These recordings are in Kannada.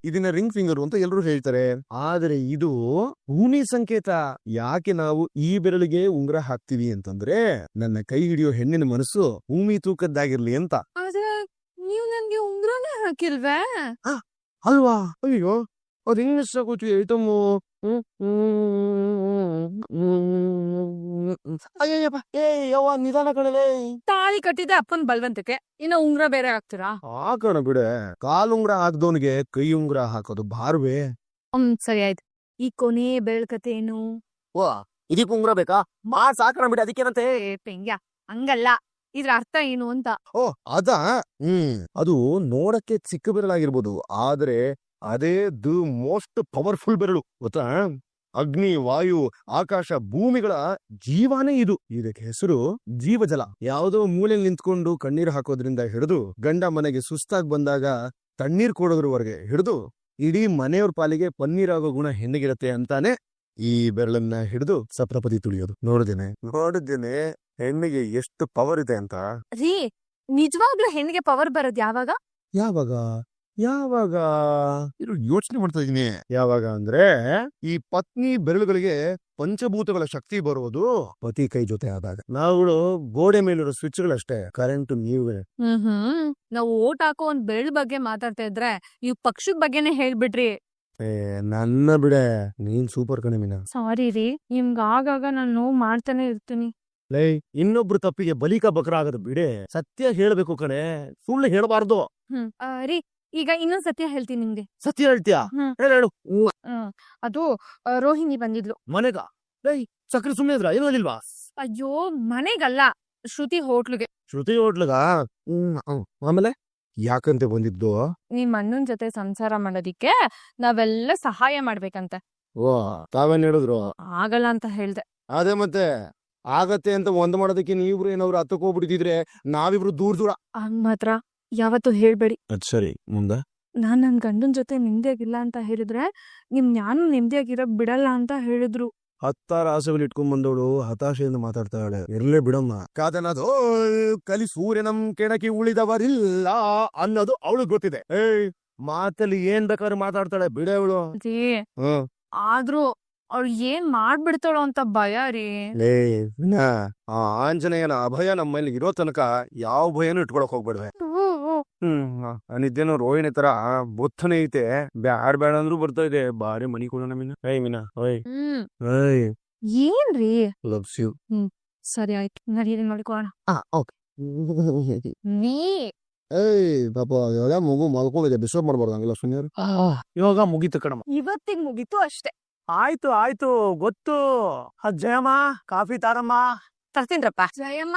ಇದನ್ನ ರಿಂಗ್ ಫಿಂಗರ್ ಅಂತ ಎಲ್ಲರೂ ಹೇಳ್ತಾರೆ. ಆದ್ರೆ ಇದು ಭೂಮಿ ಸಂಕೇತ. ಯಾಕೆ ನಾವು ಈ ಬೆರಳಿಗೆ ಉಂಗುರ ಹಾಕ್ತಿವಿ ಅಂತಂದ್ರೆ ನನ್ನ ಕೈ ಹಿಡಿಯೋ ಹೆಣ್ಣಿನ ಮನಸ್ಸು ಭೂಮಿ ತೂಕದ್ದಾಗಿರ್ಲಿ ಅಂತ. ಆದ್ರೆ ನೀವ್ ನನ್ಗೆ ಉಂಗ್ರನೇ ಹಾಕಿಲ್ವೇ? ಅಲ್ವಾ? ಅಯ್ಯೋ ಅದು ಹೆಂಗ್ ಆಗೋಯ್ತು ಐಟಮ್ಮು. ಅಯ್ಯಪ್ಪ ಯವ್ವ ನಿಧಾನ ಕಣಲೇ. ತಾಳಿ ಕಟ್ಟಿದೆ ಅಪ್ಪನ್ ಬಲ್ವಂತಕ್ಕೆ, ಇನ್ನ ಉಂಗ್ರ ಬೇರೆ ಹಾಕ್ತೀರಾ? ಹಾಕೋಣ ಬಿಡೆ. ಕಾಲುಂಗ್ರ ಹಾಕ್ದವನಿಗೆ ಕೈ ಉಂಗ್ರ ಹಾಕೋದು ಬಾರ್ವೆ. ಸರಿ ಆಯ್ತು. ಈ ಕೊನೆ ಬೆರಳ್ ಕತೆ ಏನು? ಓ ಇದಕ್ಕೆ ಉಂಗ್ರ ಬೇಕಾ? ಸಾಕೋಣ ಬಿಡಿ, ಅದಕ್ಕೇನಂತೆ. ಪೆಂಗ್ಯ ಹಂಗಲ್ಲ, ಇದ್ರ ಅರ್ಥ ಏನು ಅಂತ. ಓ ಅದಾ? ಅದು ನೋಡಕ್ಕೆ ಚಿಕ್ಕ ಬೆರಳಾಗಿರ್ಬೋದು, ಆದ್ರೆ ಅದೇ ದ ಮೋಸ್ಟ್ ಪವರ್ಫುಲ್ ಬೆರಳು ಗೊತ್ತಾ? ಅಗ್ನಿ, ವಾಯು, ಆಕಾಶ, ಭೂಮಿಗಳ ಜೀವಾನೇ ಇದು. ಇದಕ್ಕೆ ಹೆಸರು ಜೀವಜಲ. ಯಾವುದೋ ಮೂಲೆಯಲ್ಲಿ ನಿಂತ್ಕೊಂಡು ಕಣ್ಣೀರ್ ಹಾಕೋದ್ರಿಂದ ಹಿಡಿದು ಗಂಡ ಮನೆಗೆ ಸುಸ್ತಾಗಿ ಬಂದಾಗ ತಣ್ಣೀರ್ ಕೊಡೋದ್ರವರೆಗೆ ಹಿಡಿದು ಇಡೀ ಮನೆಯವ್ರ ಪಾಲಿಗೆ ಪನ್ನೀರ್ ಆಗೋ ಗುಣ ಹೆಣ್ಣಿಗಿರತ್ತೆ ಅಂತಾನೆ ಈ ಬೆರಳನ್ನ ಹಿಡಿದು ಸಪ್ರಪದಿ ತುಳಿಯೋದು. ನೋಡಿದ್ದೇನೆ ಹೆಣ್ಣಿಗೆ ಎಷ್ಟು ಪವರ್ ಇದೆ ಅಂತ. ರೀ, ನಿಜವಾಗ್ಲೂ ಹೆಣ್ಣಿಗೆ ಪವರ್ ಬರೋದ್ ಯಾವಾಗ? ಯಾವಾಗ ಯಾವಾಗ ಯೋಚನೆ ಮಾಡ್ತಾ ಇದೀನಿ. ಯಾವಾಗ ಅಂದ್ರೆ ಈ ಪತ್ನಿ ಬೆರಳುಗಳಿಗೆ ಪಂಚಭೂತಗಳ ಶಕ್ತಿ ಬರೋದು ಪತಿ ಕೈ ಜೊತೆ ಆದಾಗ. ನಾವುಗಳು ಗೋಡೆ ಮೇಲಿರೋ ಸ್ವಿಚ್ಗಳಷ್ಟೇ, ಕರೆಂಟ್ ನೀವೇ. ನಾವು ಓಟ್ ಹಾಕೋ ಒಂದ್ ಬೆರಳ್ ಬಗ್ಗೆ ಮಾತಾಡ್ತಾ ಇದ್ರೆ ಇವ್ ಪಕ್ಷದ ಬಗ್ಗೆನೆ ಹೇಳ್ಬಿಟ್ರಿ. ನನ್ನ ಬಿಡೆ, ನೀನ್ ಸೂಪರ್ ಕಣೆ ಮೀನಾ. ಸಾರಿ ರೀ, ನಿಮ್ಗ ಆಗಾಗ ನಾನು ನೋವು ಮಾಡ್ತಾನೆ ಇರ್ತೀನಿ. ಲೈ, ಇನ್ನೊಬ್ರು ತಪ್ಪಿಗೆ ಬಲಿಕ ಬಕ್ರ ಆಗದು ಬಿಡೆ. ಸತ್ಯ ಹೇಳ್ಬೇಕು ಕಣೆ, ಸುಳ್ಳು ಹೇಳಬಾರ್ದು. ರೀ, ಈಗ ಇನ್ನೊಂದ್ ಸತ್ಯ ಹೇಳ್ತೀನಿ ನಿಮ್ಗೆ. ಸತ್ಯ ಹೇಳ್ತೀಯಾ? ಹೇಳು. ಅದು ರೋಹಿಣಿ ಬಂದಿದ್ಲು ಮನೆಗ. ಲೈ, ಸಕ್ರೆ ಸುಮ್ಮನೆ ಇದ್ರ ಏನೋ ಅಲ್ಲಿಲ್ವಾ? ಅಯ್ಯೋ, ಮನೆಗಲ್ಲ, ಶ್ರುತಿ ಹೋಟ್ಲುಗೆ. ಶ್ರುತಿ ಹೋಟ್ಲಗ? ಆಮೇಲೆ ಯಾಕಂತೆ ಬಂದಿದ್ದು? ನಿಮ್ ಅಣ್ಣನ್ ಜೊತೆ ಸಂಸಾರ ಮಾಡೋದಿಕ್ಕೆ ನಾವೆಲ್ಲ ಸಹಾಯ ಮಾಡ್ಬೇಕಂತೆ. ಓ, ತಾವೇನ್ ಹೇಳಿದ್ರು? ಆಗಲ್ಲ ಅಂತ ಹೇಳ್ದೆ. ಅದೇ ಮತ್ತೆ ಆಗತ್ತೆ ಅಂತ ಒಂದ್ ಮಾಡೋದಕ್ಕೆ ನೀವ್ರು ಏನಾದ್ರು ಹತ್ತಕ್ ಹೋಗ್ಬಿಟ್ಟಿದ್ರೆ ನಾವಿಬ್ರು ದೂರ. ಹಂಗ್ ಮಾತ್ರ ಯಾವತ್ತೂ ಹೇಳ್ಬೇಡಿ. ಅದ್ ಸರಿ, ಮುಂದೆ? ನಾನ್ ನನ್ ಗಂಡನ್ ಜೊತೆ ನೆಮ್ಮದಿಯಾಗಿಲ್ಲ ಅಂತ ಹೇಳಿದ್ರೆ ನಿಮ್ ನಾನು ನೆಮ್ಮದಿಯಾಗಿರಕ್ ಬಿಡಲ್ಲ ಅಂತ ಹೇಳಿದ್ರು. ಹತ್ತಾರು ಆಸೆಗಳು ಇಟ್ಕೊಂಡ್ ಬಂದವಳು ಹತಾಶೆಯಿಂದ ಮಾತಾಡ್ತಾಳೆ. ಇರ್ಲೇ ಬಿಡಮ್ಮ. ಕಾದನದು ಕಲಿ ಸೂರ್ಯನಂ ಕೆಣಕಿ ಉಳಿದವರಿಲ್ಲ ಅನ್ನೋದು ಅವಳು ಗೊತ್ತಿದೆ. ಮಾತಲ್ಲಿ ಏನ್ ಬೇಕಾದ್ರೆ ಮಾತಾಡ್ತಾಳೆ ಬಿಡೆ ಅವಳು. ಆದ್ರೂ ಅವ್ಳು ಏನ್ ಮಾಡ್ಬಿಡ್ತಾಳೋ ಅಂತ ಭಯ ರೀ. ಆ ಆಂಜನೇಯನ ಅಭಯ ನಮ್ಮ ಮೇಲೆ ಇರೋ ತನಕ ಯಾವ ಭಯನೂ ಇಟ್ಕೊಳಕ್ ಹೋಗ್ಬಿಡ್ವೆ. ನಿದ್ದೇನೋ ರೋಹಿಣಿ ತರ ಬೊತ್ತನೆ ಐತೆ. ಬ್ಯಾಡ್ ಬ್ಯಾಡ ಅಂದ್ರೂ ಬರ್ತಾ ಇದೆ. ಬಾರಿ ಮನಿ ಕೊಡೋಣ ಮೀನಾ. ಮೀನಾ, ಏನ್ರಿ? Loves you. ಸರಿ ಆಯ್ತು, ನಡೀರಿ ನೋಡ್ಕೋಣ. ಪಾಪ ಇವಾಗ ಮಗು ಮಲ್ಕೊಂಡಿದೆ, ಡಿಸ್ಟರ್ಬ್ ಮಾಡ್ಬಾರ್ದು. ಹಂಗಿಲ್ಲ ಸುನ್ಯಾರು. ಇವಾಗ ಮುಗೀತು ಕಣಮ್ಮ. ಇವತ್ತಿಗೆ ಮುಗೀತು ಅಷ್ಟೇ. ಆಯ್ತು ಗೊತ್ತು. ಜಯಮ್ಮ, ಕಾಫಿ ತಾರಮ್ಮ. ತರ್ತೀನ್ರಪ್ಪ. ಜಯಮ್ಮ,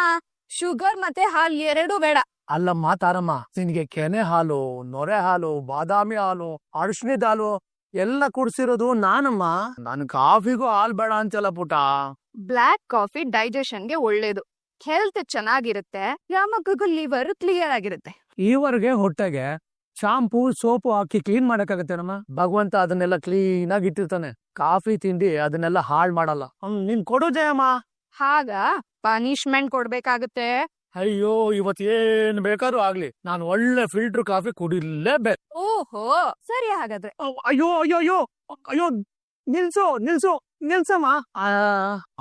ಶುಗರ್ ಮತ್ತೆ ಹಾಲ್ ಎರಡೂ ಬೇಡ. ಅಲ್ಲಮ್ಮ ತಾರಮ್ಮ, ನಿನ್ಗೆ ಕೆನೆ ಹಾಲು, ನೊರೆ ಹಾಲು, ಬಾದಾಮಿ ಹಾಲು, ಅರಿಶಿಣದ ಹಾಲು ಎಲ್ಲ ಕುಡ್ಸಿರೋದು ನಾನಮ್ಮ. ನನ್ ಕಾಫಿಗೂ ಹಾಲ್ ಬೇಡ ಅಂತಲ್ಲ ಪುಟ. ಬ್ಲ್ಯಾಕ್ ಕಾಫಿ ಡೈಜೆಷನ್ಗೆ ಒಳ್ಳೇದು, ಹೆಲ್ತ್ ಚೆನ್ನಾಗಿರುತ್ತೆ, ಯಾಮಕ್ಕೂ ಲಿವರ್ ಕ್ಲಿಯರ್ ಆಗಿರುತ್ತೆ. ಈವರೆಗೆ ಹೊಟ್ಟೆಗೆ ಶಾಂಪೂ ಸೋಪು ಹಾಕಿ ಕ್ಲೀನ್ ಮಾಡಕ್ಕಾಗತ್ತೇನಮ್ಮ? ಭಗವಂತ ಅದನ್ನೆಲ್ಲ ಕ್ಲೀನ್ ಆಗಿ ಇಟ್ಟಿರ್ತಾನೆ. ಕಾಫಿ ತಿಂಡಿ ಅದನ್ನೆಲ್ಲ ಹಾಳ್ ಮಾಡಲ್ಲ. ನೀನ್ ಕೊಡು ಜಯಮ್ಮ. ಹಾಗ ಪನಿಷ್ಮೆಂಟ್ ಕೊಡ್ಬೇಕಾಗತ್ತೆ. ಅಯ್ಯೋ, ಇವತ್ತೇನ್ ಬೇಕಾದ್ರೂ ಆಗ್ಲಿ, ನಾನು ಒಳ್ಳೆ ಫಿಲ್ಟರ್ ಕಾಫಿ ಕುಡಿಲೇಬೇಕು. ಓಹೋ, ಸರಿ ಹಾಗಾದ್ರೆ. ಅಯ್ಯೋ ಅಯ್ಯೋ ಅಯ್ಯೋ ಅಯ್ಯೋ, ನಿಲ್ಸಮ್ಮ.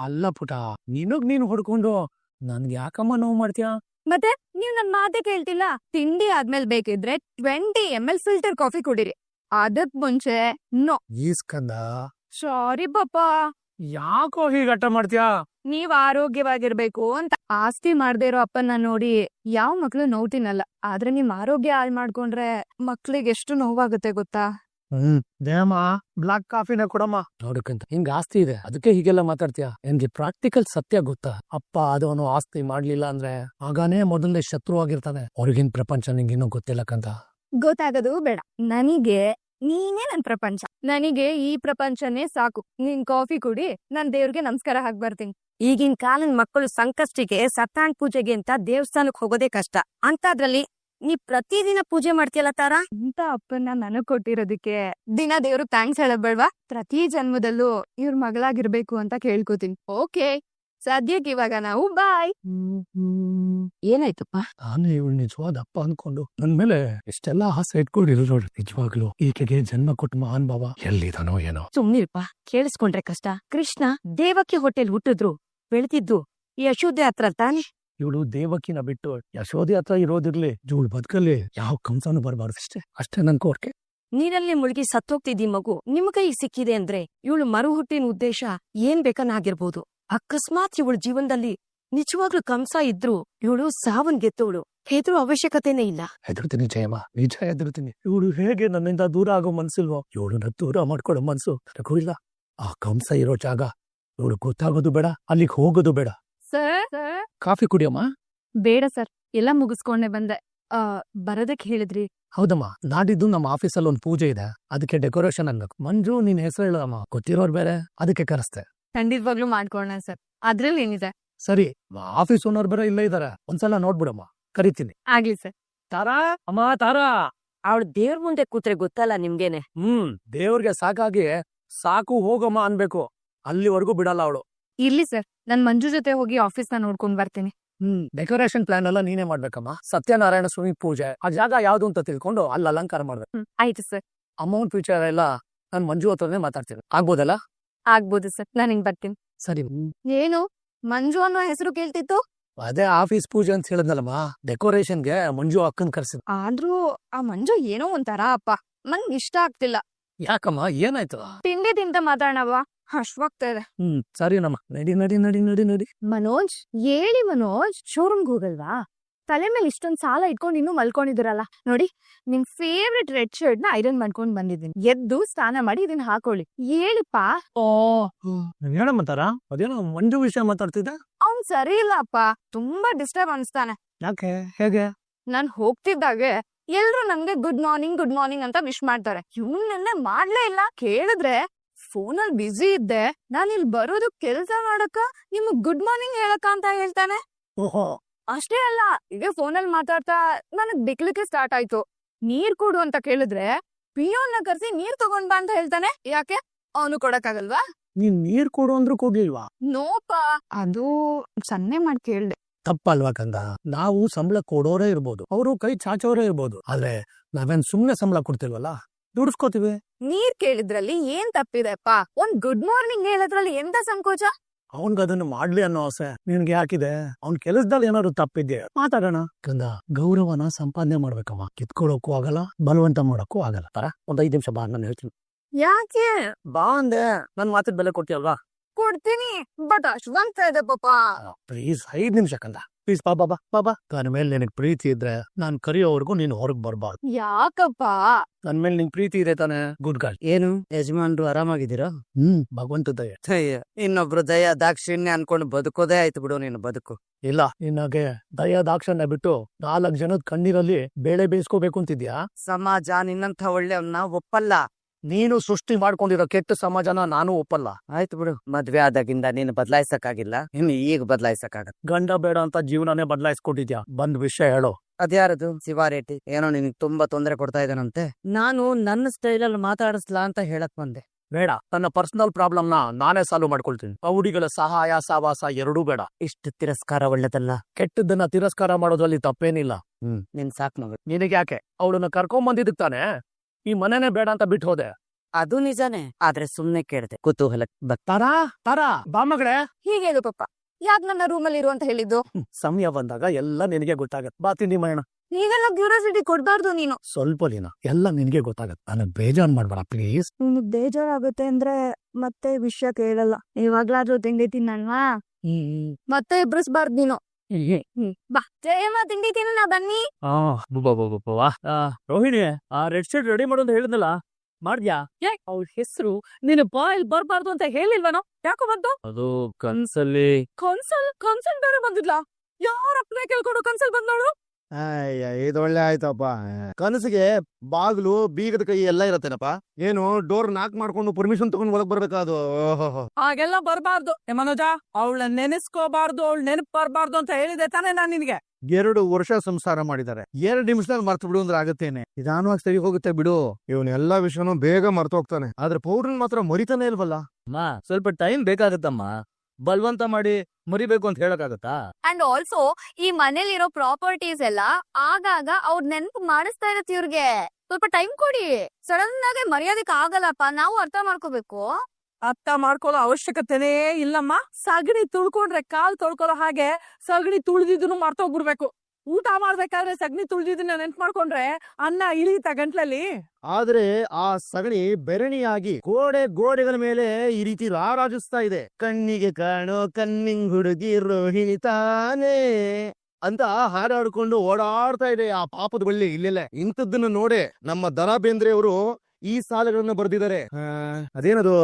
ಅಲ್ಲ ಪುಟ, ನೀನು ಹೊಡ್ಕೊಂಡು ನನ್ಗೆ ಯಾಕಮ್ಮ ನೋವು ಮಾಡ್ತೀಯಾ? ಮತ್ತೆ ನೀವ್ ನನ್ ಮಾತೆ ಕೇಳ್ತಿಲ್ಲ. ತಿಂಡಿ ಆದ್ಮೇಲೆ ಬೇಕಿದ್ರೆ 20 ml ಫಿಲ್ಟರ್ ಕಾಫಿ ಕುಡಿರಿ. ಅದಕ್ ಮುಂಚೆ ನೋ. ಈಸ್ಕಂದ. ಸಾರಿ ಪಾಪ. ಯಾಕೋ ಹೀಗಟ್ಟ ಮಾಡ್ತೀಯಾ? ನೀವ್ ಆರೋಗ್ಯವಾಗಿರ್ಬೇಕು ಅಂತ. ಆಸ್ತಿ ಮಾಡ್ದೇ ಇರೋ ಅಪ್ಪನ್ನ ನೋಡಿ ಯಾವ ಮಕ್ಳು ನೋವು ತಿನ್ನಲ್ಲ. ಆದ್ರೆ ನಿಮ್ ಆರೋಗ್ಯ ಹಾಳ್ ಮಾಡ್ಕೊಂಡ್ರೆ ಮಕ್ಳಿಗೆ ಎಷ್ಟು ನೋವಾಗುತ್ತೆ ಗೊತ್ತಾ? ಜಯಮ್ಮ, ಬ್ಲಾಕ್ ಕಾಫಿನ ಕೊಡಮ್ಮ. ನೋಡಕ್ಕಂತ ಹಿಂಗ ಆಸ್ತಿ ಇದೆ, ಅದಕ್ಕೆ ಹೀಗೆಲ್ಲ ಮಾತಾಡ್ತೀಯಾ? ನಿನ್ಗೆ ಪ್ರಾಕ್ಟಿಕಲ್ ಸತ್ಯ ಗೊತ್ತಾ? ಅಪ್ಪ ಅದವನು ಆಸ್ತಿ ಮಾಡ್ಲಿಲ್ಲ ಅಂದ್ರೆ ಆಗಾನೇ ಮೊದಲನೇ ಶತ್ರು ಆಗಿರ್ತಾನೆ. ಹೊರಗಿನ ಪ್ರಪಂಚ ನಿಂಗಿನ್ನೂ ಗೊತ್ತಿಲ್ಲಕ್ಕಂತ. ಗೊತ್ತಾಗದು ಬೇಡ. ನನಗೆ ನೀನೇ ನನ್ ಪ್ರಪಂಚ. ನನಗೆ ಈ ಪ್ರಪಂಚನೇ ಸಾಕು. ನೀನ್ ಕಾಫಿ ಕುಡಿ, ನಾನ್ ದೇವ್ರಿಗೆ ನಮಸ್ಕಾರ ಹಾಕ್ ಬರ್ತೀನಿ. ಈಗಿನ ಕಾಲದ ಮಕ್ಕಳು ಸಂಕಷ್ಟಿಗೆ ಸತ್ಯನಾರಾಯಣ ಪೂಜೆಗೆ ಅಂತ ದೇವಸ್ಥಾನಕ್ ಹೋಗೋದೇ ಕಷ್ಟ. ಅಂತದ್ರಲ್ಲಿ ನೀ ಪ್ರತಿದಿನ ಪೂಜೆ ಮಾಡ್ತೀಯಲ್ಲ ತಾರ? ಇಂತ ಅಪ್ಪನ್ನ ನನಗ್ ಕೊಟ್ಟಿರೋದಕ್ಕೆ ದಿನ ದೇವ್ರು ಥ್ಯಾಂಕ್ಸ್ ಹೇಳಬೇಡ್ವಾ? ಪ್ರತಿ ಜನ್ಮದಲ್ಲೂ ಇವ್ರ ಮಗಳಾಗಿರ್ಬೇಕು ಅಂತ ಕೇಳ್ಕೊತೀನಿ. ಓಕೆ, ಸದ್ಯಕ್ಕೆ ಇವಾಗ ನಾವು ಬಾಯ್. ಏನಾಯ್ತಪ್ಪ? ನಾನು ಇವಳು ನಿಜವಾದ ಅಪ್ಪ ಅನ್ಕೊಂಡು ನನ್ ಮೇಲೆ ಎಷ್ಟೆಲ್ಲಾ ಆಸೆ ಇಟ್ಕೊಂಡಿರು ನೋಡ್ರಿ. ನಿಜವಾಗ್ಲು ಈಕೆಗೆ ಜನ್ಮ ಕೊಟ್ಟ ಮಹಾನ್ ಬಾಬಾ ಎಲ್ಲಿದಾನೋ ಏನೋ. ಸುಮ್ನಿರಪ್ಪ, ಕೇಳಿಸ್ಕೊಂಡ್ರೆ ಕಷ್ಟ. ಕೃಷ್ಣ ದೇವಕ್ಕೆ ಹೊಟ್ಟೆಲ್ ಹುಟ್ಟಿದ್ರು ಬೆಳೆದಿದ್ದು ಈ ಯಶೋದೆ ಹತ್ರ ತಾನೆ. ಇವಳು ದೇವಕಿನ ಬಿಟ್ಟು ಯಶೋದೆ ಹತ್ರ ಇರೋದಿರ್ಲಿ, ಇವಳು ಬದುಕಲ್ಲಿ ಯಾವ ಕಂಸನೂ ಬರಬಾರ್ದು ಅಷ್ಟೇ ನನ್ ಕೋರಿಕೆ. ನೀರಲ್ಲಿ ಮುಳುಗಿ ಸತ್ತೋಗ್ತಿದ್ದಿ ಮಗು ನಿಮ್ ಕೈ ಸಿಕ್ಕಿದೆ ಅಂದ್ರೆ ಇವಳು ಮರು ಹುಟ್ಟಿನ ಉದ್ದೇಶ ಏನ್ ಬೇಕನ್ನಾಗಿರ್ಬೋದು. ಅಕಸ್ಮಾತ್ ಇವಳು ಜೀವನದಲ್ಲಿ ನಿಜವಾಗ್ಲೂ ಕಂಸ ಇದ್ರು ಇವಳು ಸಾವನ್ ಗೆತ್ತವಳು. ಹೆದ್ರು ಅವಶ್ಯಕತೆನೇ ಇಲ್ಲ. ಹೆದರ್ತೀನಿ ಜಯಮ್ಮ, ನಿಜ ಹೆದರ್ತೀನಿ. ಇವಳು ಹೇಗೆ ನನ್ನಿಂದ ದೂರ ಆಗೋ ಮನ್ಸಿಲ್ವೋ, ಇವಳನ್ನ ದೂರ ಮಾಡ್ಕೊಳ್ಳೋ ಮನ್ಸು ನನಗೂ ಇಲ್ಲ. ಆ ಕಂಸ ಇರೋ ಜಾಗ ಇವಳು ಗೊತ್ತಾಗೋದು ಬೇಡ, ಅಲ್ಲಿಗೆ ಹೋಗೋದು ಬೇಡ. ಸರ್ ಕಾಫಿ ಕುಡಿಯಮ್ಮ. ಬೇಡ ಸರ್, ಎಲ್ಲ ಮುಗಿಸ್ಕೊಂಡೆ ಬಂದೆ. ಬರೋದಕ್ ಹೇಳಿದ್ರಿ. ಹೌದಮ್ಮ, ನಾಡಿದ್ದು ನಮ್ಮ ಆಫೀಸಲ್ಲಿ ಒಂದು ಪೂಜೆ ಇದೆ, ಅದಕ್ಕೆ ಡೆಕೋರೇಷನ್ ಅನ್ಬೇಕು. ಮಂಜು ನಿನ್ ಹೆಸರು ಹೇಳಮ್ಮ, ಗೊತ್ತಿರೋರು ಬೇರೆ, ಅದಕ್ಕೆ ಕರೆಸ್ತೆ. ಖಂಡಿತವಾಗ್ಲೂ ಮಾಡ್ಕೊಳ್ಳೋಣ ಸರ್, ಅದ್ರಲ್ಲಿ ಏನಿದೆ. ಸರಿ, ಆಫೀಸ್ ಓನರ್ ಬೇರೆ ಇಲ್ಲೇ ಇದಾರೆ, ಒಂದ್ಸಲ ನೋಡ್ಬಿಡಮ್ಮ, ಕರಿತೀನಿ. ಆಗ್ಲಿ ಸರ್. ತಾರಾ ಅಮ್ಮ, ತಾರಾ. ಅವಳು ದೇವ್ರ ಮುಂದೆ ಕೂತ್ರೆ ಗೊತ್ತಲ್ಲ ನಿಮ್ಗೇನೆ. ದೇವ್ರಿಗೆ ಸಾಕಾಗಿ ಸಾಕು ಹೋಗಮ್ಮ ಅನ್ಬೇಕು, ಅಲ್ಲಿವರೆಗೂ ಬಿಡಲ್ಲ ಅವಳು. ಇರ್ಲಿ ಸರ್, ನನ್ ಮಂಜು ಜೊತೆ ಹೋಗಿ ಆಫೀಸ್ನ ನೋಡ್ಕೊಂಡ್ ಬರ್ತೀನಿ. ಡೆಕೋರೇಷನ್ ಪ್ಲಾನ್ ಎಲ್ಲ ನೀನೇ ಮಾಡ್ಬೇಕಮ್ಮ. ಸತ್ಯನಾರಾಯಣ ಸ್ವಾಮಿ ಪೂಜೆ, ಆ ಜಾಗ ಯಾವ್ದು ಅಂತ ತಿಳ್ಕೊಂಡು ಅಲ್ಲಿ ಅಲಂಕಾರ ಮಾಡ್ಬೇಕು. ಆಯ್ತು ಸರ್. ಅಮೌಂಟ್ ವಿಚಾರ ಎಲ್ಲ ನಾನ್ ಮಂಜು ಹತ್ರನೇ ಮಾತಾಡ್ತೀನಿ, ಆಗ್ಬೋದಲ್ಲ? ಆಗ್ಬೋದು ಸರ್, ನಾನು ಹಿಂಗ್ ಬರ್ತೀನಿ. ಸರಿ. ಏನು ಮಂಜು ಅನ್ನೋ ಹೆಸರು ಕೇಳ್ತಿತ್ತು? ಅದೇ ಆಫೀಸ್ ಪೂಜೆ ಅಂತ ಹೇಳಿದ್ನಲ್ಲಮ್ಮ, ಡೆಕೋರೇಷನ್ಗೆ ಮಂಜು ಅಕ್ಕನ್ ಕರ್ಸಿದ್. ಆದ್ರೂ ಆ ಮಂಜು ಏನೋ ಒಂಥರ ಅಪ್ಪ, ನಂಗ್ ಇಷ್ಟ ಆಗ್ತಿಲ್ಲ. ಯಾಕಮ್ಮ, ಏನಾಯ್ತು? ತಿಂಡಿ ತಿಂತ ಮಾತಾಡವ, ಹಶ್ವಾಗ್ತಾ ಇದೆ. ಸರಿನಮ್ಮ, ನಡಿ ನಡಿ ನಡಿ ನಡಿ ನಡಿ. ಮನೋಜ್, ಹೇಳಿ ಮನೋಜ್, ಶೋರೂಮ್ಗೆ ಹೋಗಲ್ವಾ? ತಲೆ ಮೇಲೆ ಇಷ್ಟೊಂದ್ ಸಾಲ ಇಟ್ಕೊಂಡು ಇನ್ನೂ ಮಲ್ಕೊಂಡಿದಿರಲ್ಲ. ನೋಡಿ, ನಿಮ್ ಫೇವ್ರೆಟ್ ರೆಡ್ ಶರ್ಟ್ ನ ಐರನ್ ಮಾಡ್ಕೊಂಡ್ ಬಂದಿದ್ದೀನಿ. ಎದ್ದು ಸ್ನಾನ ಮಾಡಿ ಇದನ್ನ ಹಾಕೊಳ್ಳಿ. ಹೇಳಿಪ್ಪ. ಹೇಳಮ್ಮಂತಾರ, ಅದೇನೋ ಮಂಜು ವಿಷಯ ಮಾತಾಡ್ತಿದ್ದೆ. ಅವ್ನ್ ಸರಿ ಇಲ್ಲ ಅಪ್ಪ, ತುಂಬಾ ಡಿಸ್ಟರ್ಬ್ ಅನ್ಸ್ತಾನೆ. ಯಾಕೆ, ಹೇಗೆ? ನಾನ್ ಹೋಗ್ತಿದ್ದಾಗೆ ಎಲ್ರು ನನ್ಗೆ ಗುಡ್ ಮಾರ್ನಿಂಗ್ ಅಂತ ವಿಶ್ ಮಾಡ್ತಾರೆ. ಇವ್ನನ್ನೇ ಮಾಡ್ಲೇ ಇಲ್ಲ. ಕೇಳಿದ್ರೆ ಫೋನಲ್ಲಿ ಬ್ಯುಸಿ ಇದ್ದೆ, ನಾನ್ ಇಲ್ಲಿ ಬರೋದು ಕೆಲ್ಸ ಮಾಡಕ್ಕ, ನಿಮಗ್ ಗುಡ್ ಮಾರ್ನಿಂಗ್ ಹೇಳಕ್ಕ ಅಂತ ಹೇಳ್ತಾನೆ. ಓಹೋ. ಅಷ್ಟೇ ಅಲ್ಲ, ಈಗ ಫೋನಲ್ಲಿ ಮಾತಾಡ್ತಾ ನನಗ್ ಬಿಕ್ಲಿಕ್ಕೆ ಸ್ಟಾರ್ಟ್ ಆಯ್ತು. ನೀರ್ ಕೊಡು ಅಂತ ಕೇಳಿದ್ರೆ ಪಿಯೋನ್ ನ ಕರ್ಸಿ ನೀರ್ ತಗೊಂಡ್ ಬಾ ಅಂತ ಹೇಳ್ತಾನೆ. ಯಾಕೆ, ಅವನು ಕೊಡಕ್ಕಾಗಲ್ವಾ? ನೀನ್ ನೀರ್ ಕೊಡು ಅಂದ್ರೂ ಕೊಡ್ಲಿಲ್ವಾ? ನೋಪಾ, ಅದು ಸನ್ನೆ ಮಾಡ್ ಕೇಳ್ದೆ. ತಪ್ಪಲ್ವಾ ಕಂದ? ನಾವು ಸಂಬಳ ಕೊಡೋರೇ ಇರ್ಬೋದು, ಅವರು ಕೈ ಚಾಚೋರೇ ಇರ್ಬೋದು, ಆದ್ರೆ ನಾವೇನ್ ಸುಮ್ನೆ ಸಂಬಳ ಕೊಡ್ತಿಲ್ವಲ್ಲ, ದುಡಿಸ್ಕೋತೀವಿ. ನೀರ್ ಕೇಳಿದ್ರಲ್ಲಿ ಏನ್ ತಪ್ಪಿದೆಪ್ಪ? ಒಂದ್ ಗುಡ್ ಮಾರ್ನಿಂಗ್ ಹೇಳೋದ್ರಲ್ಲಿ ಎಂತ ಸಂಕೋಚ? ಅವನ್ಗ ಅದನ್ನ ಮಾಡ್ಲಿ ಅನ್ನೋ ಆಸೆ ನಿನ್ಗೆ ಯಾಕಿದೆ? ಅವ್ನ್ ಕೆಲಸದಲ್ಲಿ ಏನಾದ್ರು ತಪ್ಪಿದ್ಯಾ ಮಾತಾಡೋಣ. ಕಂದ, ಗೌರವನ ಸಂಪಾದನೆ ಮಾಡ್ಬೇಕಮ್ಮ, ಕಿತ್ಕೊಳಕ್ಕೂ ಆಗಲ್ಲ, ಬಲವಂತ ಮಾಡೋಕ್ಕೂ ಆಗಲ್ಲ. ಒಂದ್ 5 ನಿಮಿಷ ಬಾ, ನಾನು ಹೇಳ್ತೀನಿ. ಯಾಕೆ ಬಾ ಅಂದೆ, ನನ್ ಮಾತಿನ ಬೆಲೆ ಕೊಡ್ತೀಯಲ್ವಾ? ಕೊಡ್ತೀನಿ, ಬಟ್ ಅಶ್ವಂತ ಇದೆ ಪಾಪ. ಪ್ಲೀಸ್ 5 ನಿಮಿಷ ಕಂದ, ಪ್ಲೀಸ್. ಬಾಬಾ ಬಾಬಾ. ನನ್ನ ಮೇಲೆ ನಿನಗ್ ಪ್ರೀತಿ ಇದ್ರೆ ನಾನ್ ಕರಿಯೋವರೆಗೂ ನೀನು ಹೊರಗ್ ಬರ್ಬಾರ್ದು. ಯಾಕಪ್ಪ? ನನ್ ಮೇಲೆ ನಿಂಗ್ ಪ್ರೀತಿ ಇದೆ ತಾನೆ? Good god. ಏನು ಯಜಮಾನ್ರು ಆರಾಮಾಗಿದ್ದೀರಾ? ಭಗವಂತ ದಯ. ಇನ್ನೊಬ್ರು ದಯ ದಾಕ್ಷಿಣ್ಯ ಅನ್ಕೊಂಡು ಬದುಕೋದೇ ಆಯ್ತು ಬಿಡು ನೀನು ಬದುಕು. ಇಲ್ಲ, ನಿನಗೆ ದಯ ದಾಕ್ಷಣ್ಯ ಬಿಟ್ಟು 4 ಜನದ ಕಣ್ಣೀರಲ್ಲಿ ಬೇಳೆ ಬೇಯಿಸ್ಕೋಬೇಕು ಅಂತಿದ್ಯಾ? ಸಮಾಜ ನಿನ್ನಂಥ ಒಳ್ಳೆಯವನ್ನ ಒಪ್ಪಲ್ಲ. ನೀನು ಸೃಷ್ಟಿ ಮಾಡ್ಕೊಂಡಿರೋ ಕೆಟ್ಟ ಸಮಾಜನ ನಾನು ಒಪ್ಪಲ್ಲ. ಆಯ್ತು ಬಿಡು, ಮದ್ವೆ ಆದಾಗಿಂದ ನೀನು ಬದಲಾಯಿಸಕ್ಕಾಗಿಲ್ಲ, ಇನ್ನು ಈಗ ಬದಲಾಯಿಸಕ್ಕಾಗಲ್ಲ. ಗಂಡ ಬೇಡ ಅಂತ ಜೀವನನೇ ಬದಲಾಯಿಸ್ಕೊಟ್ಟಿದ್ಯಾ? ಬಂದ್ ವಿಷಯ ಹೇಳೋ. ಅದ್ಯಾರದು ಶಿವಾರೇಟಿ ಏನೋ ನಿನಗೆ ತುಂಬಾ ತೊಂದರೆ ಕೊಡ್ತಾ ಇದ್ದಾನಂತೆ. ನಾನು ನನ್ನ ಸ್ಟೈಲಲ್ಲಿ ಮಾತಾಡಿಸ್ಲಾ ಅಂತ ಹೇಳಕ್ ಬಂದೆ. ಬೇಡ, ನನ್ನ ಪರ್ಸನಲ್ ಪ್ರಾಬ್ಲಮ್ನ ನಾನೇ ಸಾಲ್ವ್ ಮಾಡ್ಕೊಳ್ತೀನಿ. ಹುಡುಗಿಗಳ ಸಹಾಯ ಸಹವಾಸ ಎರಡೂ ಬೇಡ. ಇಷ್ಟು ತಿರಸ್ಕಾರ ಒಳ್ಳೆದಲ್ಲ. ಕೆಟ್ಟದನ್ನ ತಿರಸ್ಕಾರ ಮಾಡೋದ್ರಲ್ಲಿ ತಪ್ಪೇನಿಲ್ಲ. ನಿನ್ ಸಾಕ್ ಮಗಳು. ನಿನಗೆ ಯಾಕೆ? ಅವಳನ್ನ ಕರ್ಕೊಂಬಂದಿದ್ದಕ್ ತಾನೆ ಈ ಮನೆನೇ ಬೇಡ ಅಂತ ಬಿಟ್ಟು ಹೋದೆ. ಅದು ನಿಜಾನೇ, ಆದ್ರೆ ಸುಮ್ನೆ ಕೇಳ್ದೆ ಕುತೂಹಲ. ತಾರಾ ತಾರಾ, ಬಾ ಮಗಳೇ. ಹೀಗೆ ಹೇಳು ಪಾಪ, ಯಾಕ್ ನನ್ನ ರೂಮಲ್ಲಿ ಇರು ಅಂತ ಹೇಳಿದ್ದು? ಸಮಯ ಬಂದಾಗ ಎಲ್ಲ ನಿನಗೆ ಗೊತ್ತಾಗತ್ತೆ. ಬಾ, ತಿಂಡಿ ಮಾಡೋಣ. ಈಗೆಲ್ಲ ಕ್ಯೂರಿಯಾಸಿಟಿ ಕೊಡ್ಬಾರ್ದು ನೀನು. ಸ್ವಲ್ಪ ದಿನ ಎಲ್ಲ ನಿನಗೆ ಗೊತ್ತಾಗತ್ತೆ, ನನಗ್ ಬೇಜಾರ್ ಮಾಡ್ಬೇಡ ಪ್ಲೀಸ್. ನಿನಗ್ ಬೇಜಾರಾಗುತ್ತೆ ಅಂದ್ರೆ ಮತ್ತೆ ವಿಷಯ ಕೇಳಲ್ಲ. ಇವಾಗ್ಲಾದ್ರೂ ತಿಂಡಿ ತಿನ್ನಲ್ವಾ? ಮತ್ತೆ ಎಬ್ರಿಸ್ಬಾರ್ದು ನೀನು. ಬಾ ಜಯಮ್ಮ, ತಿಂಡಿ ತಿನ್ನ ಬನ್ನಿ. ರೋಹಿಣಿ, ಆ ರೆಡ್ ಶರ್ಟ್ ರೆಡಿ ಮಾಡು ಅಂತ ಹೇಳಿದ್ನಲ್ಲ, ಮಾಡ್ದ್ಯಾ? ಅವ್ಳ ಹೆಸರು ನಿನ್ನ ಬಾಯಲ್ಲಿ ಬರ್ಬಾರ್ದು ಅಂತ ಹೇಳಿಲ್ವನೋ? ಯಾಕೋ ಬಂತು? ಅದು ಕನ್ಸಲ್ಲಿ. ಕನ್ಸಲ್ ಬೇರೆ ಬಂದಿದ್ಲ? ಯಾರಪ್ಪನೇ ಕೇಳ್ಕೊಂಡು ಕನ್ಸಲ್ ಬಂದವಳು? ಇದೊಳ್ಳೆ ಆಯ್ತಪ್ಪ. ಕನಸಿಗೆ ಬಾಗ್ಲು ಬೀಗದ ಕೈ ಎಲ್ಲ ಇರತ್ತೇನಪ್ಪ. ಏನು ಡೋರ್ ನಾಕ್ ಮಾಡ್ಕೊಂಡು ಪರ್ಮಿಷನ್ ತಗೊಂಡ್ ಒಳಗ್ ಬರ್ಬೇಕಾದು? ಹಾಗೆಲ್ಲ ಬರ್ಬಾರ್ದು ಮನೋಜ. ಅವಳ ನೆನೆಸ್ಕೋಬಾರ್ದು, ಅವಳ ನೆನಪು ಬರ್ಬಾರ್ದು ಅಂತ ಹೇಳಿದೆ ತಾನೇ ನಾನ್ ನಿನ್ಗೆ. 2 ವರ್ಷ ಸಂಸಾರ ಮಾಡಿದ್ದಾರೆ, 2 ನಿಮಿಷದಲ್ಲಿ ಮರ್ತು ಬಿಡು ಅಂದ್ರೆ ಆಗತ್ತೇನೆ? ನಿಧಾನವಾಗಿ ಸರಿ ಹೋಗುತ್ತೆ ಬಿಡು. ಇವನ್ ಎಲ್ಲಾ ವಿಷಯನೂ ಬೇಗ ಮರ್ತು ಹೋಗ್ತಾನೆ, ಆದ್ರೆ ಪೌಡ್ರನ್ ಮಾತ್ರ ಮರಿತಾನೆ ಇಲ್ವಲ್ಲ. ಸ್ವಲ್ಪ ಟೈಮ್ ಬೇಕಾಗತ್ತಮ್ಮ. ಬಲ್ವಂತ ಮಾಡಿ ಮರಿಬೇಕು ಅಂತ ಹೇಳಕ್ಕಾಗತ್ತಾ? ಅಂಡ್ ಆಲ್ಸೋ ಈ ಮನೇಲಿರೋ ಪ್ರಾಪರ್ಟೀಸ್ ಎಲ್ಲ ಆಗಾಗ ಅವ್ರ ನೆನ್ಪು ಮಾಡಿಸ್ತಾ ಇರತ್ತೆ ಇವ್ರಿಗೆ. ಸ್ವಲ್ಪ ಟೈಮ್ ಕೊಡಿ. ಸಡನ್ ಆಗಿ ಮರ್ಯಾದಕ್ಕೆ ಆಗಲ್ಲಪ್ಪ, ನಾವು ಅರ್ಥ ಮಾಡ್ಕೋಬೇಕು. ಅರ್ಥ ಮಾಡ್ಕೊಳ್ಳೋ ಅವಶ್ಯಕತೆನೇ ಇಲ್ಲಮ್ಮ. ಸಗಣಿ ತುಳ್ಕೊಂಡ್ರೆ ಕಾಲ್ ತೊಳ್ಕೊಳ್ಳೋ ಹಾಗೆ ಸಗಣಿ ತುಳ್ದಿದ್ದನ್ನು ಮರ್ತೋಗ್ಬಿಡ್ಬೇಕು. ಊಟ ಮಾಡ್ಬೇಕಾದ್ರೆ ಸಗಣಿ ತುಳ್ದಿದ್ದನ್ನ ನೆನ್ಪು ಮಾಡ್ಕೊಂಡ್ರೆ ಅನ್ನ ಇಳಿತ ಗಂಟ್ಲಲ್ಲಿ. ಆದ್ರೆ ಆ ಸಗಣಿ ಬೆರಣಿಯಾಗಿ ಗೋಡೆಗಳ ಮೇಲೆ ಈ ರೀತಿ ರಾರಾಜಿಸ್ತಾ ಇದೆ. ಕಣ್ಣಿಗೆ ಕಾಣೋ ಕಣ್ಣಿಂಗ್ ಹುಡುಗಿ ರೋಹಿಣಿ ತಾನೇ ಅಂತ ಹಾಡಾಡ್ಕೊಂಡು ಓಡಾಡ್ತಾ ಇದೆ ಆ ಪಾಪದ ಬಳ್ಳಿ ಇಲ್ಲೆಲ್ಲ. ಇಂಥದ್ದನ್ನ ನೋಡೆ ನಮ್ಮ ದರಾ ಬೇಂದ್ರೆ ಅವರು ಈ ಸಾಲಗಳನ್ನ ಬರೆದಿದ್ದಾರೆ. ಅದೇನದು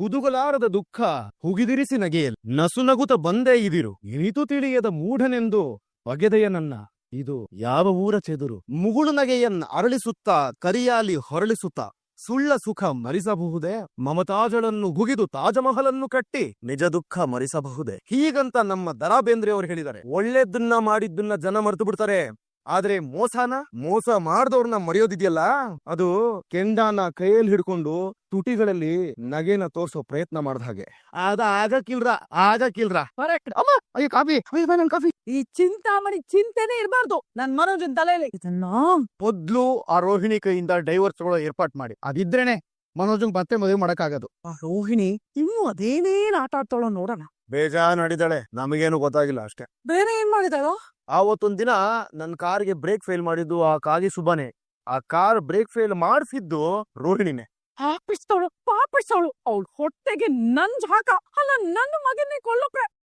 ಹುದುಗಲಾರದ ದುಃಖ ಹುಗಿದಿರಿಸಿ ನಗೆಯಲ್ ನಸುನಗುತ ಬಂದೇ ಇದಿರು ಇನಿತು ತಿಳಿಯದ ಮೂಢನೆಂದು ಬಗೆದೆಯ ನನ್ನ ಇದು ಯಾವ ಊರ ಚೆದುರು ಮುಗುಳು ನಗೆಯನ್ನ ಅರಳಿಸುತ್ತಾ ಕರಿಯಾಲಿ ಹೊರಳಿಸುತ್ತಾ ಸುಳ್ಳ ಸುಖ ಮರಿಸಬಹುದೇ ಮಮತಾಜಳನ್ನು ಹುಗಿದು ತಾಜಮಹಲನ್ನು ಕಟ್ಟಿ ನಿಜ ದುಃಖ ಮರಿಸಬಹುದೇ. ಹೀಗಂತ ನಮ್ಮ ದರಾ ಬೇಂದ್ರೆ ಅವರು ಹೇಳಿದ್ದಾರೆ. ಒಳ್ಳೆದನ್ನ ಮಾಡಿದ್ದನ್ನ ಜನ ಮರೆತು ಬಿಡ್ತಾರೆ, ಆದ್ರೆ ಮೋಸ ಮಾಡ್ದವ್ರನ್ನ ಮರೆಯೋದಿದೆಯಲ್ಲ, ಅದು ಕೆಂಡಾನ ಕೈಯಲ್ಲಿ ಹಿಡ್ಕೊಂಡು ತುಟಿಗಳಲ್ಲಿ ನಗೆನ ತೋರ್ಸೋ ಪ್ರಯತ್ನ ಮಾಡ್ದ ಹಾಗೆ. ಆಗಕ್ಕಿಲ್ರ. ಅಯ್ಯೋ ಕಾಫಿ, ನನ್ ಕಾಫಿ. ಈ ಚಿಂತಾಮಣಿ ಚಿಂತೆನೇ ಇರಬಾರ್ದು ನನ್ ಮನೋಜನ್ ತಲೆಯಲ್ಲಿ. ಮೊದ್ಲು ಆ ರೋಹಿಣಿ ಕೈಯಿಂದ ಡೈವರ್ಸ್ ತಗೊಳ್ಳೋ ಏರ್ಪಾಟ್ ಮಾಡಿ. ಅದಿದ್ರೇನೆ ಮನೋಜಂಗ್ ಮತ್ತೆ ಮದುವೆ ಮಾಡಕ್ಕಾಗದು. ಆ ರೋಹಿಣಿ ಇನ್ನು ಅದೇನೇನ್ ಆಟ ಆಡ್ತಾಳೋ ನೋಡೋಣ. ಬೇಜಾನ್ ನಡಿದಾಳೆ, ನಮಗೇನು ಗೊತ್ತಾಗಿಲ್ಲ ಅಷ್ಟೇ. ಬೇರೆ ಏನ್ ಮಾಡಿದಾಳೋ? ಆವತ್ತೊಂದ್ ದಿನ ನನ್ ಕಾರ್ಗೆ ಬ್ರೇಕ್ ಫೇಲ್ ಮಾಡಿದ್ದು ಆ ಕಾಗಿ ಸುಬ್ಬಾನೆ. ಆ ಕಾರ್ ಬ್ರೇಕ್ ಫೇಲ್ ಮಾಡಿಸಿದ್ದು ರೋಹಿಣಿನೇ. ಪಾಪಿಸ್ತವಳು ಅವಳು ಹೊಟ್ಟೆಗೆ ನಂಜ್ ಹಾಕ. ಅಲ್ಲ ನನ್ನ ಮಗನ್ನೇ ಕೊಳ್ಳೋಕೆ